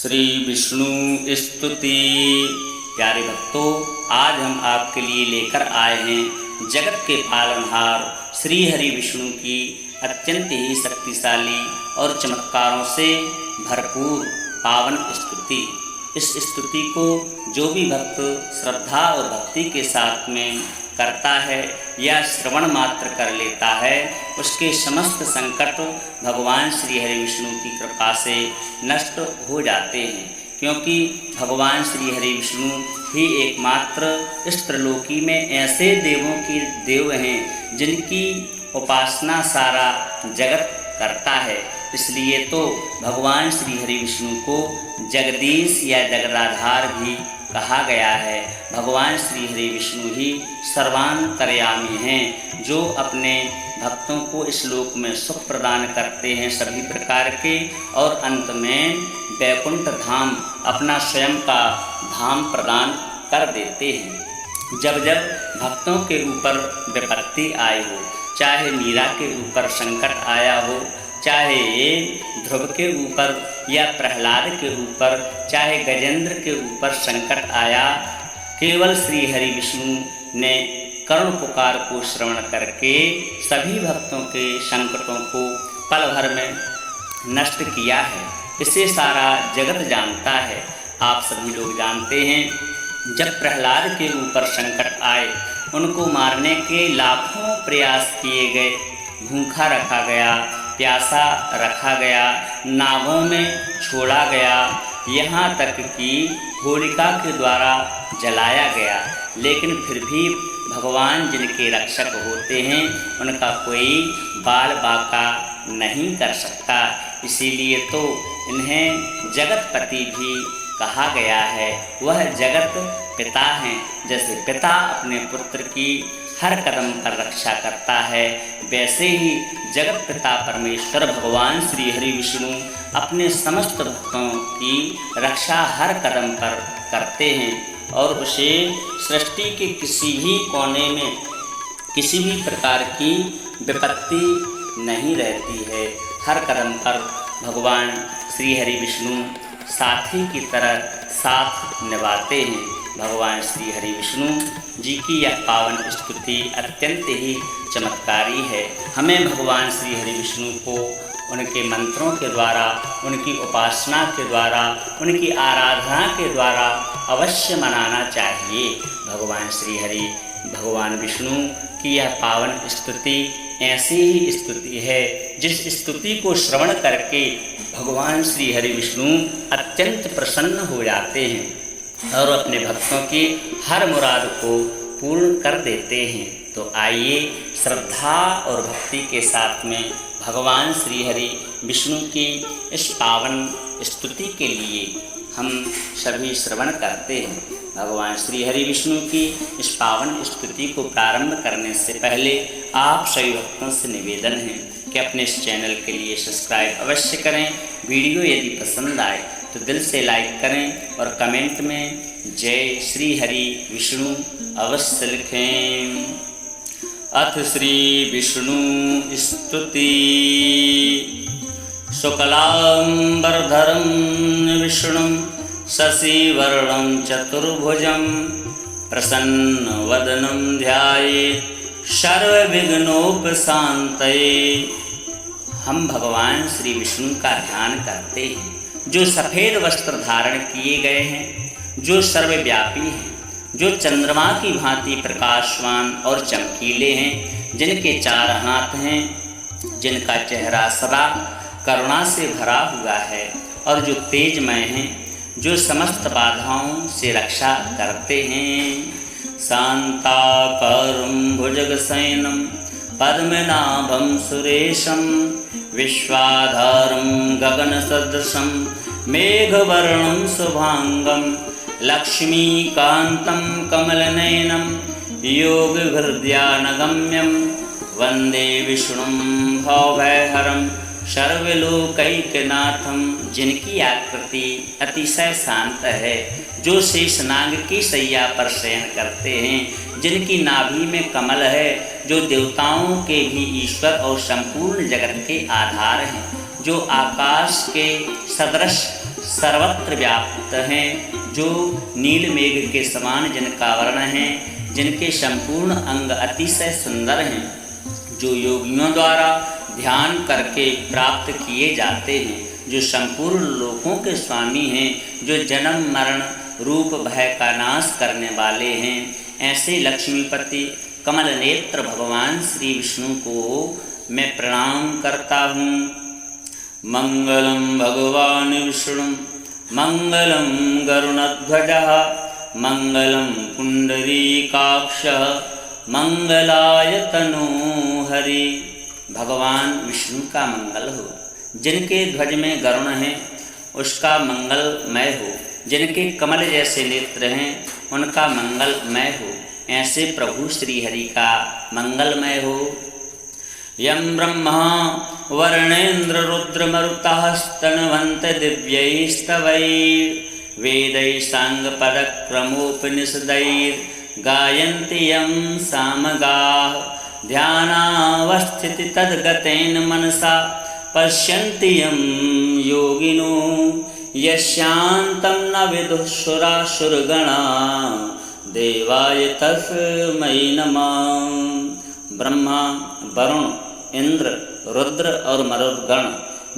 श्री विष्णु स्तुति। प्यारे भक्तों, आज हम आपके लिए लेकर आए हैं जगत के पालनहार श्री हरि विष्णु की अत्यंत ही शक्तिशाली और चमत्कारों से भरपूर पावन स्तुति। इस स्तुति को जो भी भक्त श्रद्धा और भक्ति के साथ में करता है या श्रवण मात्र कर लेता है, उसके समस्त संकट भगवान श्री हरि विष्णु की कृपा से नष्ट हो जाते हैं, क्योंकि भगवान श्री हरि विष्णु ही एकमात्र इस त्रिलोकी में ऐसे देवों के देव हैं जिनकी उपासना सारा जगत करता है। इसलिए तो भगवान श्री हरि विष्णु को जगदीश या जगदाधार भी कहा गया है। भगवान श्री हरि विष्णु ही सर्वांतर्यामी हैं, जो अपने भक्तों को इस लोक में सुख प्रदान करते हैं सभी प्रकार के, और अंत में वैकुंठ धाम अपना स्वयं का धाम प्रदान कर देते हैं। जब जब भक्तों के ऊपर विपत्ति आई हो, चाहे मीरा के ऊपर संकट आया हो, चाहे ध्रुव के ऊपर या प्रहलाद के ऊपर, चाहे गजेंद्र के ऊपर संकट आया, केवल श्री हरि विष्णु ने करुण पुकार को श्रवण करके सभी भक्तों के संकटों को पल भर में नष्ट किया है। इसे सारा जगत जानता है। आप सभी लोग जानते हैं, जब प्रहलाद के ऊपर संकट आए, उनको मारने के लाखों प्रयास किए गए, भूखा रखा गया, प्यासा रखा गया, नावों में छोड़ा गया, यहाँ तक कि होलिका के द्वारा जलाया गया, लेकिन फिर भी भगवान जिनके रक्षक होते हैं उनका कोई बाल बाका नहीं कर सकता। इसीलिए तो इन्हें जगतपति भी कहा गया है। वह जगत पिता हैं। जैसे पिता अपने पुत्र की हर कदम पर रक्षा करता है, वैसे ही जगत पिता परमेश्वर भगवान श्री हरि विष्णु अपने समस्त भक्तों की रक्षा हर कदम पर करते हैं, और उसे सृष्टि के किसी भी कोने में किसी भी प्रकार की विपत्ति नहीं रहती है। हर कदम पर भगवान श्री हरि विष्णु साथी की तरह साथ निभाते हैं। भगवान श्री हरि विष्णु जी की यह पावन स्तुति अत्यंत ही चमत्कारी है। हमें भगवान श्री हरि विष्णु को उनके मंत्रों के द्वारा, उनकी उपासना के द्वारा, उनकी आराधना के द्वारा अवश्य मनाना चाहिए। भगवान विष्णु की यह पावन स्तुति ऐसी ही स्तुति है जिस स्तुति को श्रवण करके भगवान श्री हरि विष्णु अत्यंत प्रसन्न हो जाते हैं और अपने भक्तों की हर मुराद को पूर्ण कर देते हैं। तो आइए श्रद्धा और भक्ति के साथ में भगवान श्री हरि विष्णु की इस पावन स्तुति के लिए हम सभी श्रवण करते हैं। भगवान श्री हरि विष्णु की इस पावन स्तुति को प्रारंभ करने से पहले आप सभी भक्तों से निवेदन है कि अपने इस चैनल के लिए सब्सक्राइब अवश्य करें। वीडियो यदि पसंद आए तो दिल से लाइक करें और कमेंट में जय श्री हरि विष्णु अवश्य लिखें। अथ श्री विष्णु स्तुति। शुक्लांबरधरं विष्णुं शशिवर्णं चतुर्भुजं प्रसन्नवदनं ध्यायेत् सर्वविघ्नोपशान्तये। हम भगवान श्री विष्णु का ध्यान करते हैं, जो सफ़ेद वस्त्र धारण किए गए हैं, जो सर्वव्यापी हैं, जो चंद्रमा की भांति प्रकाशवान और चमकीले हैं, जिनके 4 हाथ हैं, जिनका चेहरा सदा करुणा से भरा हुआ है, और जो तेजमय हैं, जो समस्त बाधाओं से रक्षा करते हैं। शांताकारं भुजगशयनं पद्मनाभं सुरेशं विश्वाधारं गगनसदृशं मेघवर्णं शुभांगं लक्ष्मीकान्तं कमलनयनं योगहृदयानगम्यं वन्दे विष्णुं भवभयहरं सर्वलोकैकनाथं। जिनकी आकृति अतिशय शांत है, जो शेषनाग की शैया पर शयन करते हैं, जिनकी नाभि में कमल है, जो देवताओं के भी ईश्वर और संपूर्ण जगत के आधार हैं, जो आकाश के सदृश सर्वत्र व्याप्त हैं, जो नील मेघ के समान जिनका वर्ण है, जिनके संपूर्ण अंग अतिशय सुंदर हैं, जो योगियों द्वारा ध्यान करके प्राप्त किए जाते हैं, जो संपूर्ण लोकों के स्वामी हैं, जो जन्म मरण रूप भय का नाश करने वाले हैं, ऐसे लक्ष्मीपति कमल नेत्र भगवान श्री विष्णु को मैं प्रणाम करता हूँ। मंगलम भगवान विष्णु मंगलम गरुणध्वजः मंगलम पुंडरीकाक्षः मंगलाय तनोहरि। भगवान विष्णु का मंगल हो, जिनके ध्वज में गरुण है उसका मंगलमय हो, जिनके कमल जैसे नेत्र हैं उनका मंगलमय हो, ऐसे प्रभु श्री हरि का मंगलमय हो। यं ब्रह्मा वर्णेन्द्र रुद्र मरुतः स्तनवन्त दिव्यैस्तवैर् वेदैः साङ्गपदक्रमोपनिषदैर् गायन्ति यं सामगाः ध्यानावस्थिति तद्गतेन मनसा पश्यन्ति यं योगिनो यस्यान्तं न विदुः सुरासुरगणा देवाय तस्मै नमः। ब्रह्मा, वरुण, इंद्र, रुद्र और मरुदगण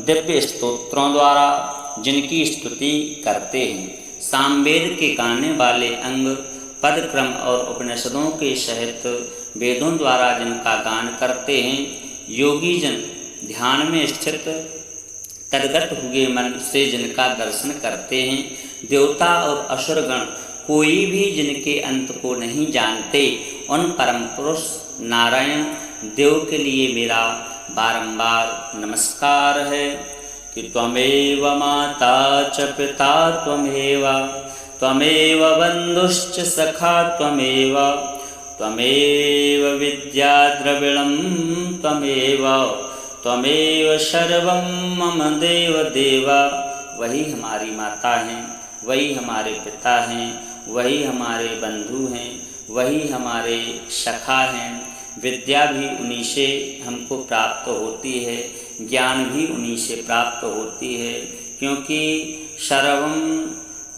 दिव्य स्तोत्रों द्वारा जिनकी स्तुति करते हैं, सामवेद के गाने वाले अंग पदक्रम और उपनिषदों के सहित वेदों द्वारा जिनका गान करते हैं, योगी जन ध्यान में स्थित तदगत हुए मन से जिनका दर्शन करते हैं, देवता और असुरगण कोई भी जिनके अंत को नहीं जानते, उन परम पुरुष नारायण देव के लिए मेरा बारंबार नमस्कार है कि त्वमेव माता च पिता त्वमेव त्वमेव बन्धुश्च सखा त्वमेव त्वमेव विद्या द्रविणं त्वमेव त्वमेव सर्वं मम देव देव। वही हमारी माता हैं, वही हमारे पिता हैं, वही हमारे बंधु हैं, वही हमारे सखा हैं। विद्या भी उन्हीं से हमको प्राप्त होती है, ज्ञान भी उन्हीं से प्राप्त होती है, क्योंकि सर्वं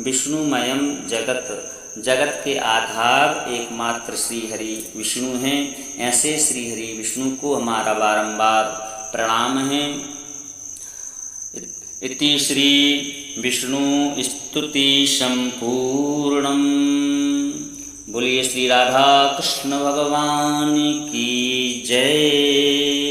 विष्णुमयम जगत, जगत के आधार एकमात्र श्री हरि विष्णु हैं। ऐसे श्री हरि विष्णु को हमारा बारंबार प्रणाम है। इति श्री विष्णु स्तुति संपूर्णम। बोलिए श्री राधा कृष्ण भगवान की जय।